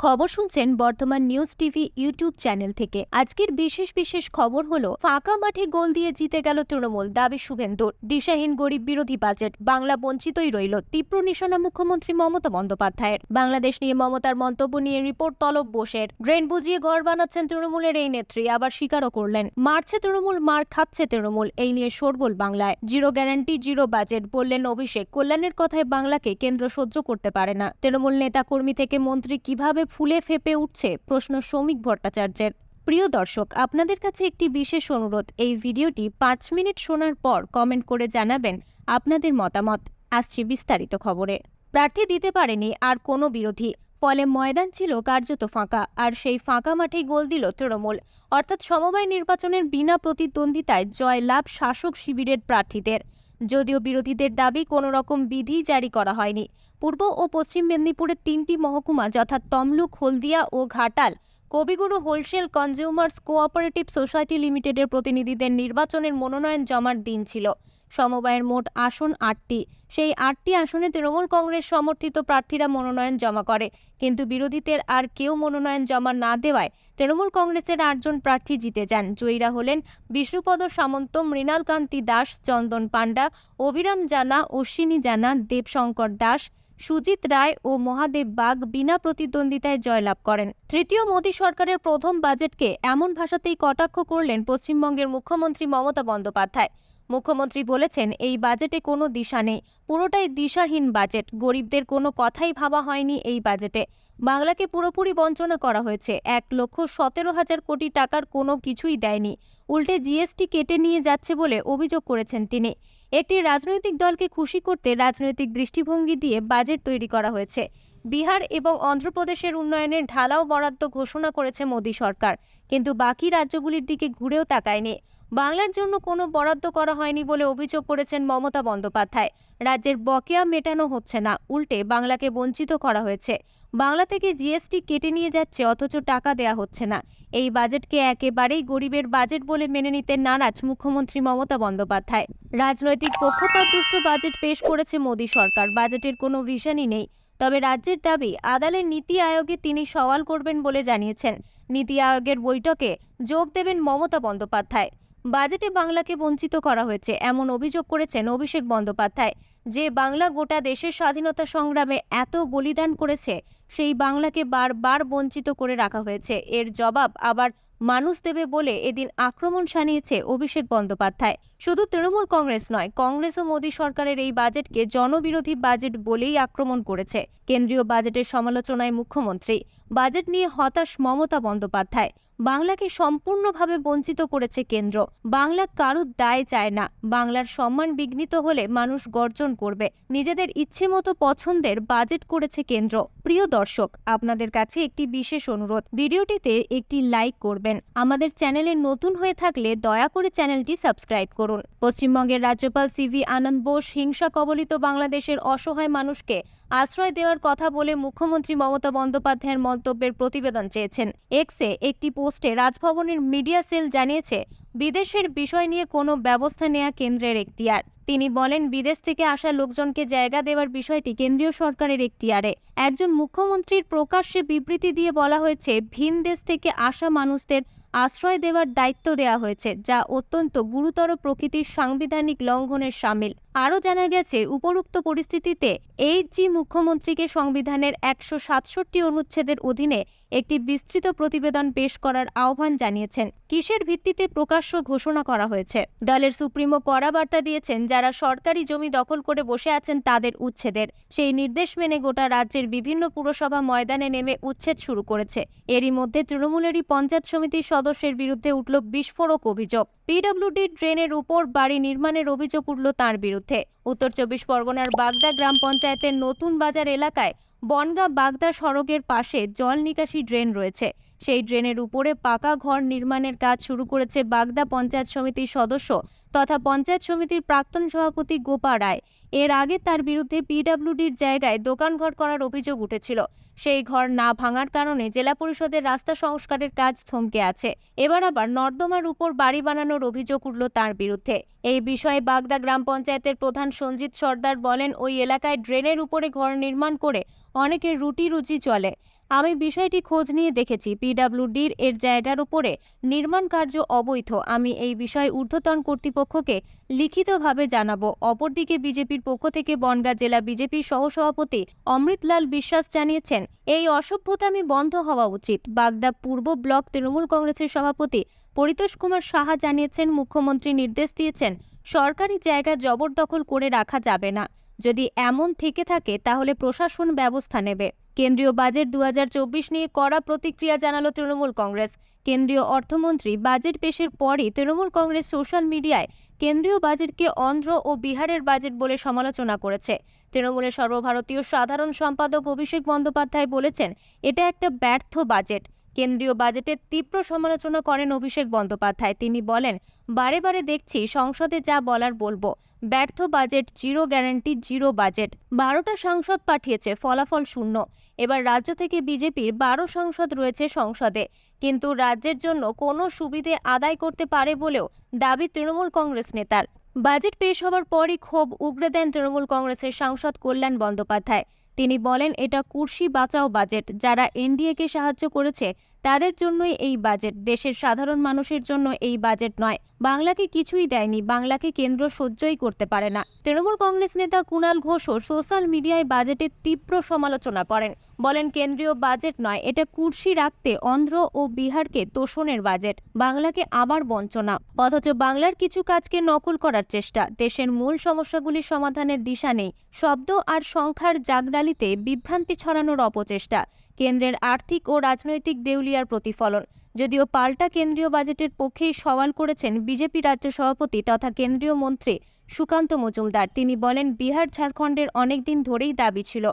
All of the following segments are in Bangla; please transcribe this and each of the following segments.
খবর শুনছেন বর্তমান নিউজ টিভি ইউটিউব চ্যানেল থেকে। আজকের বিশেষ খবর হলো, ফাঁকা মাঠে গোল দিয়ে জিতে গেল তৃণমূল, দাবি শুভেন্দুর। দিশাহীন গরিব বিরোধী বাজেট, বাংলা বঞ্চিতই রইল, তীব্র নিশানা মুখ্যমন্ত্রী মমতা বন্দ্যোপাধ্যায়ের। বাংলাদেশ নিয়ে মমতার মন্তব্য নিয়ে রিপোর্ট তলব বোসের। ড্রেন বুঝিয়ে ঘর বানাচ্ছেন তৃণমূলের এই নেত্রী, আবার স্বীকারও করলেন মারছে তৃণমূল, মার খাচ্ছে তৃণমূল। এই নিয়ে শোরগোল বাংলায়। জিরো গ্যারান্টি জিরো বাজেট বললেন অভিষেক। কল্যাণের কথায় বাংলাকে কেন্দ্র সহ্য করতে পারে না। তৃণমূল নেতা কর্মী থেকে মন্ত্রী কিভাবে ফুলে ফেপে উঠছে, প্রশ্ন শ্রমিক ভট্টাচার্যের। প্রিয় দর্শক, আপনাদের কাছে একটি বিশেষ অনুরোধ, এই ভিডিওটি 5 মিনিট শোনার পর কমেন্ট করে জানাবেন আপনাদের মতামত। আসছে বিস্তারিত খবরে। প্রার্থী দিতে পারেনি আর কোনো বিরোধী, ফলে ময়দান ছিল কার্যত ফাঁকা। আর সেই ফাঁকা মাঠেই গোল দিল তৃণমূল, অর্থাৎ সমবায় নির্বাচনের বিনা প্রতিদ্বন্দ্বিতায় জয়লাভ শাসক শিবিরের প্রার্থীদের। যদিও বিরোধীদের দাবি কোনো রকম বিধি জারি করা হয়নি। পূর্ব ও পশ্চিম মেদিনীপুরের 3টি মহকুমা যথা তমলুক, হলদিয়া ও ঘাটাল কবিগুরু হোলসেল কনজিউমার্স কোঅপারেটিভ সোসাইটি লিমিটেডের প্রতিনিধিদের নির্বাচনের মনোনয়ন জমার দিন ছিল। সমবায়ের মোট আসন 8টি। সেই 8টি আসনে তৃণমূল কংগ্রেস সমর্থিত প্রার্থীরা মনোনয়ন জমা করে, কিন্তু বিরোধীদের আর কেউ মনোনয়ন জমা না দেওয়ায় তৃণমূল কংগ্রেসের 8 জন প্রার্থী জিতে যান। জয়ীরা হলেন বিষ্ণুপদ সামন্ত, মৃণালকান্তি দাস, চন্দন পাণ্ডা, অভিরাম জানা, অশ্বিনী জানা, দেবশঙ্কর দাস, সুজিত রায় ও মহাদেব বাগ বিনা প্রতিদ্বন্দ্বিতায় জয়লাভ করেন। তৃতীয় মোদী সরকারের প্রথম বাজেটকে এমন ভাষাতেই কটাক্ষ করলেন পশ্চিমবঙ্গের মুখ্যমন্ত্রী মমতা বন্দ্যোপাধ্যায়। মুখ্যমন্ত্রী বলেছেন, এই বাজেটে কোনো দিশা নেই, পুরোটাই দিশাহীন বাজেট। গরিবদের কোনো কথাই ভাবা হয়নি এই বাজেটে। বাংলাকে পুরোপুরি বঞ্চনা করা হয়েছে। 1,17,000 কোটি টাকার কোনো কিছুই দেয়নি, উল্টে জিএসটি কেটে নিয়ে যাচ্ছে বলে অভিযোগ করেছেন তিনি। একটি রাজনৈতিক দলকে খুশি করতে রাজনৈতিক দৃষ্টিভঙ্গি দিয়ে বাজেট তৈরি করা হয়েছে। বিহার এবং অন্ধ্রপ্রদেশের উন্নয়নের ঢালাও বরাদ্দ ঘোষণা করেছে মোদী সরকার, কিন্তু বাকি রাজ্যগুলির দিকে ঘুরেও তাকায়নি। বাংলার জন্য কোনো বরাদ্দ করা হয়নি বলে অভিযোগ করেছেন মমতা বন্দ্যোপাধ্যায়। রাজ্যের বকেয়া মেটানো হচ্ছে না, উল্টে বাংলাকে বঞ্চিত করা হয়েছে। বাংলা থেকে জিএসটি কেটে নিয়ে যাচ্ছে, অথচ টাকা দেয়া হচ্ছে না। এই বাজেটকে একেবারেই গরিবের বাজেট বলে মেনে নিতে নারাজ মুখ্যমন্ত্রী মমতা বন্দ্যোপাধ্যায়। রাজনৈতিক পক্ষপাতদুষ্ট বাজেট পেশ করেছে মোদী সরকার। বাজেটের কোনো ভিশনই নেই। তবে রাজ্যের দাবি আদালতের নীতি আয়োগে তিনি সওয়াল করবেন বলে জানিয়েছেন। নীতি আয়োগের বৈঠকে যোগ দেবেন মমতা বন্দ্যোপাধ্যায়। বাজেটে বাংলাকে বঞ্চিত করা হয়েছে এমন অভিযোগ করেছেন অভিষেক বন্দ্যোপাধ্যায়। যে বাংলা গোটা দেশের স্বাধীনতা সংগ্রামে এত বলিদান করেছে, সেই বাংলাকে বারবার বঞ্চিত করে রাখা হয়েছে। এর জবাব আবার মানুষ দেবে বলে এদিন আক্রমণ শানিয়েছে অভিষেক বন্দ্যোপাধ্যায়। শুধু তৃণমূল কংগ্রেস নয়, কংগ্রেস ও মোদী সরকারের এই বাজেটকে জনবিরোধী বাজেট বলেই আক্রমণ করেছে। কেন্দ্রীয় বাজেটের সমালোচনায় মুখ্যমন্ত্রী। বাজেট নিয়ে হতাশ মমতা বন্দ্যোপাধ্যায়। বাংলাকে সম্পূর্ণভাবে বঞ্চিত করেছে কেন্দ্র। বাংলা কারুর দায় চায় না। বাংলার সম্মান বিঘ্নিত হলে মানুষ গর্জন করবে। নিজেদের ইচ্ছে মতো পছন্দের বাজেট করেছে কেন্দ্র। প্রিয় দর্শক, আপনাদের কাছে একটি বিশেষ অনুরোধ, ভিডিওটিতে একটি লাইক করবেন। আমাদের চ্যানেলে নতুন হয়ে থাকলে দয়া করে চ্যানেলটি সাবস্ক্রাইব করুন। পশ্চিমবঙ্গের রাজ্যপাল সিভি আনন্দ বোস হিংসা কবলিত বাংলাদেশের অসহায় মানুষকে আশ্রয় দেওয়ার কথা বলে মুখ্যমন্ত্রী মমতা বন্দ্যোপাধ্যায়ের মন্তব্যের প্রতিবেদন চেয়েছেন। এক্সে একটি পোস্টে রাজভবনের মিডিয়া সেল জানিয়েছে, বিদেশের বিষয় নিয়ে কোনো ব্যবস্থা নেওয়া কেন্দ্রের এখতিয়ার। তিনি বলেন, বিদেশ থেকে আসা লোকজনকে জায়গা দেওয়ার বিষয়টি কেন্দ্রীয় সরকারের এখতিয়ারে। একজন মুখ্যমন্ত্রীর প্রকাশ্যে বিবৃতি দিয়ে বলা হয়েছে, ভিন দেশ থেকে আসা মানুষদের আশ্রয় দেওয়ার দায়িত্ব দেওয়া হয়েছে, যা অত্যন্ত গুরুতর প্রকৃতির সাংবিধানিক লঙ্ঘনের শামিল। আরও জানা গেছে, উপরোক্ত পরিস্থিতিতে এইচজি মুখ্যমন্ত্রীকে সংবিধানের 167 অনুচ্ছেদের অধীনে একটি বিস্তৃত প্রতিবেদন পেশ করার আহ্বান জানিয়েছেন। কিসের ভিত্তিতে প্রকাশ্য ঘোষণা করা হয়েছে? দলের সুপ্রিমো কড়া বার্তা দিয়েছেন, যারা সরকারি জমি দখল করে বসে আছেন তাদের উচ্ছেদের। সেই নির্দেশ মেনে গোটা রাজ্যের বিভিন্ন পুরসভা ময়দানে নেমে উচ্ছেদ শুরু করেছে। এরই মধ্যে তৃণমূলেরই পঞ্চায়েত সমিতির সদস্যের বিরুদ্ধে উঠল বিস্ফোরক অভিযোগ। পিডব্লিউডি ড্রেনের উপর বাড়ি নির্মাণের অভিযোগ উঠল তাঁর বিরুদ্ধে। উত্তর 24 পরগনার বাগদা গ্রাম পঞ্চায়েতের নতুন বাজার এলাকায় বনগাঁ বাগদা সড়কের পাশে জল নিকাশি ড্রেন রয়েছে। সেই ড্রেনের উপরে পাকা ঘর নির্মাণের কাজ শুরু করেছে বাগদা পঞ্চায়েত সমিতির সদস্য তথা পঞ্চায়েত সমিতির প্রাক্তন সভাপতি গোপা রায়। এর আগে তার বিরুদ্ধে পিডব্লিউডির জায়গায় দোকানঘর করার অভিযোগ উঠেছিল। সেই ঘর না ভাঙার কারণে জেলা পরিষদের রাস্তা সংস্কারের কাজ থমকে আছে। এবার আবার নর্দমার উপর বাড়ি বানানোর অভিযোগ উঠল তার বিরুদ্ধে। এই বিষয়ে বাগদা গ্রাম পঞ্চায়েতের প্রধান সঞ্জিত সর্দার বলেন, ওই এলাকায় ড্রেনের উপরে ঘর নির্মাণ করে অনেকের রুটি রুজি চলে। আমি বিষয়টি খোঁজ নিয়ে দেখেছি, পিডব্লিউডির এর জায়গার উপরে নির্মাণ কার্য অবৈধ। আমি এই বিষয়ে ঊর্ধ্বতন কর্তৃপক্ষকে লিখিতভাবে জানাবো। অপরদিকে বিজেপির পক্ষ থেকে বনগাঁ জেলা বিজেপির সহসভাপতি অমৃতলাল বিশ্বাস জানিয়েছেন, এই অসভ্যতামি বন্ধ হওয়া উচিত। বাগদা পূর্ব ব্লক তৃণমূল কংগ্রেসের সভাপতি পরিতোষ কুমার সাহা জানিয়েছেন, মুখ্যমন্ত্রী নির্দেশ দিয়েছেন সরকারি জায়গা জবরদখল করে রাখা যাবে না। যদি এমন থেকে থাকে তাহলে প্রশাসন ব্যবস্থা নেবে। কেন্দ্রীয় বাজেট 2024 নিয়ে কড়া প্রতিক্রিয়া জানালো তৃণমূল কংগ্রেস। কেন্দ্রীয় অর্থমন্ত্রী বাজেট পেশের পরই তৃণমূল কংগ্রেস সোশ্যাল মিডিয়ায় কেন্দ্রীয় বাজেটকে অন্ধ্র ও বিহারের বাজেট বলে সমালোচনা করেছে। তৃণমূলের সর্বভারতীয় সাধারণ সম্পাদক অভিষেক বন্দ্যোপাধ্যায় বলেছেন, এটা একটা ব্যর্থ বাজেট। কেন্দ্রীয় বাজেটের তীব্র সমালোচনা করেন অভিষেক বন্দ্যোপাধ্যায়। তিনি বলেন, বারে বারে দেখছি সংসদে যা বলার বলবো, ব্যর্থ budget, zero guarantee, zero budget. 12টা সাংসদ পাঠিয়েছে, ফলাফল শূন্য। এবার রাজ্য থেকে বিজেপির 12 সাংসদ রয়েছে সংসদে, কিন্তু রাজ্যের জন্য কোনো সুবিধে আদায় করতে পারে বলেও দাবি তৃণমূল কংগ্রেস নেতার। বাজেট পেশ হওয়ার পরই ক্ষোভ উগরে দেন তৃণমূল কংগ্রেসের সাংসদ কল্যাণ বন্দ্যোপাধ্যায়। তিনি বলেন, এটা কুর্সি বাঁচাও বাজেট। যারা এনডিএকে সাহায্য করেছে তাদের জন্যই এই বাজেট, দেশের সাধারণ মানুষের জন্য এই বাজেট নয়। বাংলাকে কিছুই দেয়নি, বাংলাকে কেন্দ্র সহ্যই করতে পারে না। তৃণমূল কংগ্রেস নেতা কুণাল ঘোষও সোশ্যাল মিডিয়ায় বাজেটের তীব্র সমালোচনা করেন। বলেন, কেন্দ্রীয় বাজেট নয়, এটা কুর্সি রাখতে অন্ধ্র ও বিহারকে তোষণের বাজেট, বাংলাকে আবার বঞ্চনা। অথচ বাংলার কিছু কাজকে নকল করার চেষ্টা। দেশের মূল সমস্যাগুলির সমাধানের দিশা নেই, শব্দ আর সংখ্যার জাগরালিতে বিভ্রান্তি ছড়ানোর অপচেষ্টা। কেন্দ্রের আর্থিক ও রাজনৈতিক দেউলিয়ার প্রতিফলন। যদিও পাল্টা কেন্দ্রীয় বাজেটের পক্ষেই সওয়াল করেছেন বিজেপি রাজ্য সভাপতি তথা কেন্দ্রীয় মন্ত্রী সুকান্ত মজুমদার। তিনি বলেন, বিহার ঝাড়খণ্ডের অনেকদিন ধরেই দাবি ছিল,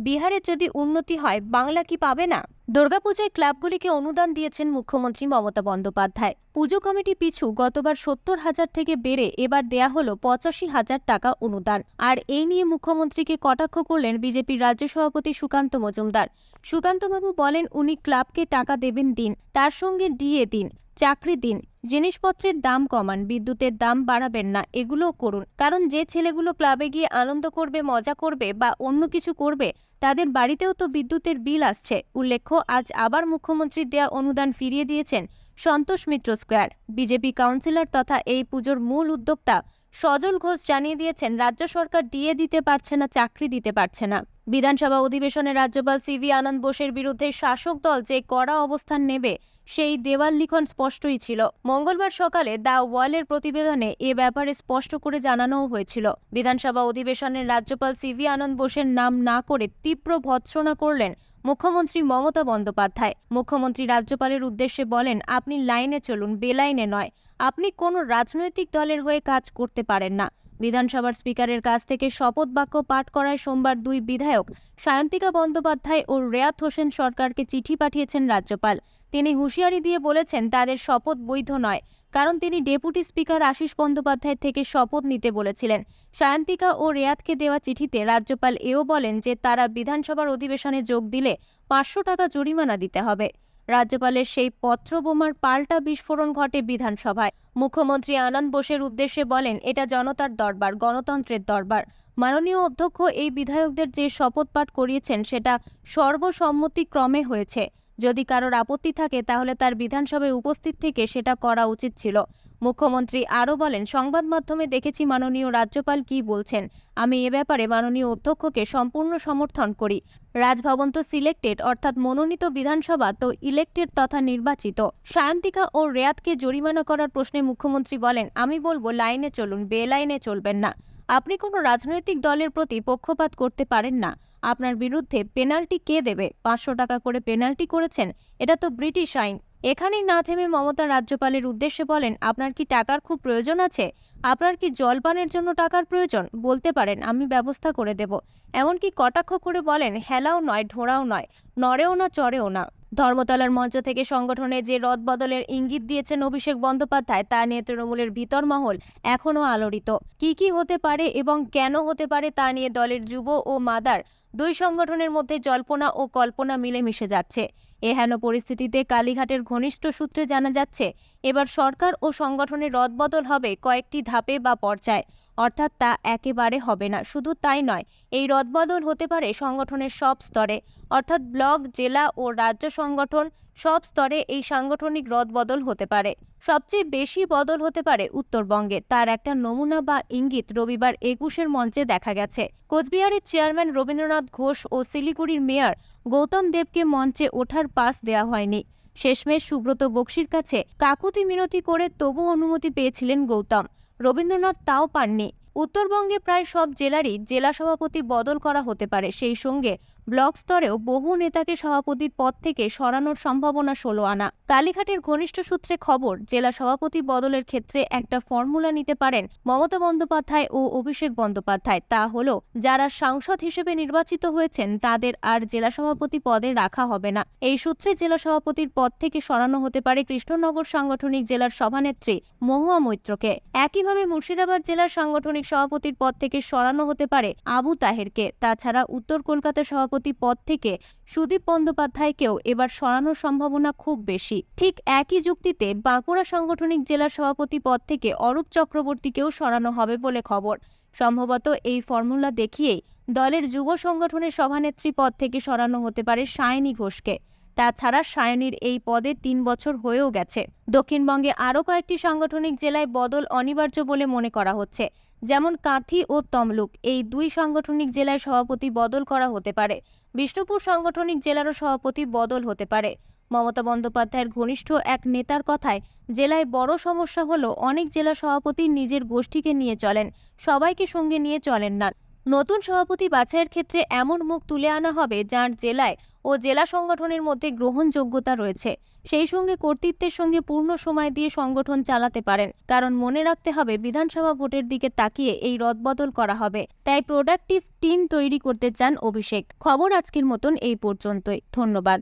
বিহারের যদি উন্নতি হয় বাংলা কি পাবে না? দুর্গাপূজায় ক্লাবগুলিকে অনুদান দিয়েছেন মুখ্যমন্ত্রী মমতা বন্দ্যোপাধ্যায়। পুজো কমিটি পিছু গতবার 70,000 থেকে বেড়ে এবার দেয়া হলো 85,000 টাকা অনুদান। আর এই নিয়ে মুখ্যমন্ত্রীকে কটাক্ষ করলেন বিজেপির রাজ্য সভাপতি সুকান্ত মজুমদার। সুকান্তবাবু বলেন, উনি ক্লাবকে টাকা দেবেন দিন, তার সঙ্গে ডিএ দিন, চাকরি দিন, জিনিসপত্রের দাম কমান, বিদ্যুতের দাম বাড়াবেন না, এগুলোও করুন। কারণ যে ছেলেগুলো ক্লাবে গিয়ে আনন্দ করবে, মজা করবে বা অন্য কিছু করবে, তাদের বাড়িতেও তো বিদ্যুতের বিল আসছে। উল্লেখ্য, আজ আবার মুখ্যমন্ত্রীর দেয়া অনুদান ফিরিয়ে দিয়েছেন Santosh Mitra square. BJP councillor তথা এই পুজোর মূল উদ্যোক্তা সজল ঘোষ জানিয়ে দিয়েছেন, রাজ্য সরকার ডিএ দিতে পারছে না, চাকরি দিতে পারছে না। বিধানসভা অধিবেশনে রাজ্যপাল সিভি আনন্দ বোসের বিরুদ্ধে শাসক দল যে কড়া অবস্থান নেবে সেই দেওয়াল লিখন স্পষ্টই ছিল। মঙ্গলবার সকালে দ্য ওয়ালের প্রতিবেদনে এ ব্যাপারে স্পষ্ট করে জানানোও হয়েছিল। বিধানসভা অধিবেশনে রাজ্যপাল সিভি আনন্দ বোসের নাম না করে তীব্র ভর্ৎসনা করলেন মুখ্যমন্ত্রী মমতা বন্দ্যোপাধ্যায়। মুখ্যমন্ত্রী রাজ্যপালের উদ্দেশ্যে বলেন, আপনি লাইনে চলুন, বেলাইনে নয়। আপনি কোনো রাজনৈতিক দলের হয়ে কাজ করতে পারেন না। বিধানসভার স্পিকারের কাছ থেকে শপথ বাক্য পাঠ করায় সোমবার দুই বিধায়ক সায়ন্তিকা বন্দ্যোপাধ্যায় ও রেয়াত হোসেন সরকারকে চিঠি পাঠিয়েছেন রাজ্যপাল। তিনি হুঁশিয়ারি দিয়ে বলেছেন, তাদের শপথ বৈধ নয়, কারণ তিনি ডেপুটি স্পিকার আশিস বন্দ্যোপাধ্যায়ের থেকে শপথ নিতে বলেছিলেন। সায়ন্তিকা ও রেয়াতকে দেওয়া চিঠিতে রাজ্যপাল এও বলেন যে তারা বিধানসভার অধিবেশনে যোগ দিলে 500 টাকা জরিমানা দিতে হবে। রাজ্যপালের সেই পত্র বোমার পাল্টা বিস্ফোরণ ঘটে বিধানসভায়। মুখ্যমন্ত্রী আনন্দ বোসের উদ্দেশ্যে বলেন, এটা জনতার দরবার, গণতন্ত্রের দরবার। মাননীয় অধ্যক্ষ এই বিধায়কদের যে শপথ পাঠ করিয়েছেন সেটা সর্বসম্মতিক্রমে হয়েছে। যদি কারোর আপত্তি থাকে তাহলে তার বিধানসভায় উপস্থিত থেকে সেটা করা উচিত ছিল। মুখ্যমন্ত্রী আরও বলেন, সংবাদ মাধ্যমে দেখেছি মাননীয় রাজ্যপাল কি বলছেন। আমি এ ব্যাপারে মাননীয় অধ্যক্ষকে সম্পূর্ণ সমর্থন করি। রাজভবন তো সিলেক্টেড, অর্থাৎ মনোনীত, বিধানসভা তো ইলেক্টেড তথা নির্বাচিত। সায়ন্তিকা ও রেয়াতকে জরিমানা করার প্রশ্নে মুখ্যমন্ত্রী বলেন, আমি বলবো লাইনে চলুন, বেলাইনে চলবেন না। আপনি কোনো রাজনৈতিক দলের প্রতি পক্ষপাত করতে পারেন না। আপনার বিরুদ্ধে পেনাল্টি কে দেবে? 500 টাকা করে পেনাল্টি করেছেন, এটা তো ব্রিটিশ আইন। এখানেই না থেমে মমতা রাজ্যপালের উদ্দেশ্যে বলেন, আপনার কি টাকার খুব প্রয়োজন আছে? আপনার কি জলপানের জন্য টাকার প্রয়োজন? বলতে পারেন, আমি ব্যবস্থা করে দেব। এমনকি কটাক্ষ করে বলেন, হেলাও নয়, ঢোড়াও নয়, নড়েও না, চড়েও না। ধর্মতলার মঞ্চ থেকে সংগঠনে যে রদবদলের ইঙ্গিত দিয়েছেন অভিষেক বন্দ্যোপাধ্যায়, তা নিয়ে তৃণমূলের ভিতর মহল এখনও আলোড়িত। কি হতে পারে এবং কেন হতে পারে তা নিয়ে দলের যুব ও মাদার দুই সংগঠনের মধ্যে জল্পনা ও কল্পনা মিলেমিশে যাচ্ছে। এহেন পরিস্থিতিতে কালীঘাটের ঘনিষ্ঠ সূত্রে জানা যাচ্ছে, এবার সরকার ও সংগঠনের রদবদল হবে কয়েকটি ধাপে বা পর্যায়ে। অর্থাৎ তা একেবারে হবে না। শুধু তাই নয়, এই রদবদল হতে পারে সংগঠনের সব স্তরে, অর্থাৎ ব্লক, জেলা ও রাজ্য সংগঠন সব স্তরে এই সাংগঠনিক রদবদল হতে পারে। সবচেয়ে বেশি বদল হতে পারে উত্তরবঙ্গে। তার একটা নমুনা বা ইঙ্গিত রবিবার ২১-এর মঞ্চে দেখা গেছে। কোচবিহারের চেয়ারম্যান রবীন্দ্রনাথ ঘোষ ও শিলিগুড়ির মেয়র গৌতম দেবকে মঞ্চে ওঠার পাস দেওয়া হয়নি। শেষমেশ সুব্রত বক্সির কাছে কাকুতি মিনতি করে তবু অনুমতি পেয়েছিলেন গৌতম। রবীন্দ্রনাথ তাও পাননি। উত্তরবঙ্গে প্রায় সব জেলারই জেলা সভাপতি বদল করা হতে পারে। সেই সঙ্গে ব্লক স্তরেও বহু নেতাকে সভাপতির পদ থেকে সরানোর সম্ভাবনা ১৬ আনা। কালীঘাটের ঘনিষ্ঠ সূত্রে খবর, জেলা সভাপতি বদলের ক্ষেত্রে একটা ফর্মুলা নিতে পারেন মমতা বন্দ্যোপাধ্যায় ও অভিষেক বন্দ্যোপাধ্যায়। তা হলো, যারা সাংসদ হিসেবে নির্বাচিত হয়েছেন তাদের আর জেলা সভাপতি পদে রাখা হবে না। এই সূত্রে জেলা সভাপতির পদ থেকে সরানো হতে পারে কৃষ্ণনগর সাংগঠনিক জেলার সভানেত্রী মহুয়া মৈত্রকে। একইভাবে মুর্শিদাবাদ জেলার সাংগঠনিক সভাপতির পদ থেকে সরানো হতে পারে আবু তাহেরকে। তাছাড়া উত্তর কলকাতা সভাপতি পদ থেকে সুদীপ বন্দ্যোপাধ্যায়কেও এবার সরানোর সম্ভাবনা খুব বেশি। ঠিক একই যুক্তিতে বাঁকুড়া সাংগঠনিক জেলার সভাপতি পদ থেকে অরূপ চক্রবর্তীকেও সরানো হবে বলে খবর। সম্ভবত এই ফর্মুলা দেখিয়েই দলের যুব সংগঠনের সভানেত্রী পদ থেকে সরানো হতে পারে সায়নী ঘোষকে। তাছাড়া সায়নীর এই পদে ৩ বছর হয়েও গেছে। দক্ষিণবঙ্গে আরও কয়েকটি সাংগঠনিক জেলায় বদল অনিবার্য বলে মনে করা হচ্ছে, যেমন কাঁথি ও তমলুক। এই দুই সাংগঠনিক জেলায় সভাপতি বদল করা হতে পারে। বিষ্ণুপুর সাংগঠনিক জেলারও সভাপতি বদল হতে পারে। মমতা বন্দ্যোপাধ্যায়ের ঘনিষ্ঠ এক নেতার কথায়, জেলায় বড় সমস্যা হলো অনেক জেলা সভাপতি নিজের গোষ্ঠীকে নিয়ে চলেন, সবাইকে সঙ্গে নিয়ে চলেন না। নতুন সভাপতি বাছাইয়ের ক্ষেত্রে এমন মুখ তুলে আনা হবে যার জেলায় ও জেলা সংগঠনের মধ্যে গ্রহণযোগ্যতা রয়েছে, সেই সঙ্গে কর্তৃত্বের সঙ্গে পূর্ণ সময় দিয়ে সংগঠন চালাতে পারেন। কারণ মনে রাখতে হবে, বিধানসভা ভোটের দিকে তাকিয়ে এই রদবদল করা হবে। তাই প্রোডাক্টিভ টিম তৈরি করতে চান অভিষেক। খবর আজকের মতন এই পর্যন্তই। ধন্যবাদ।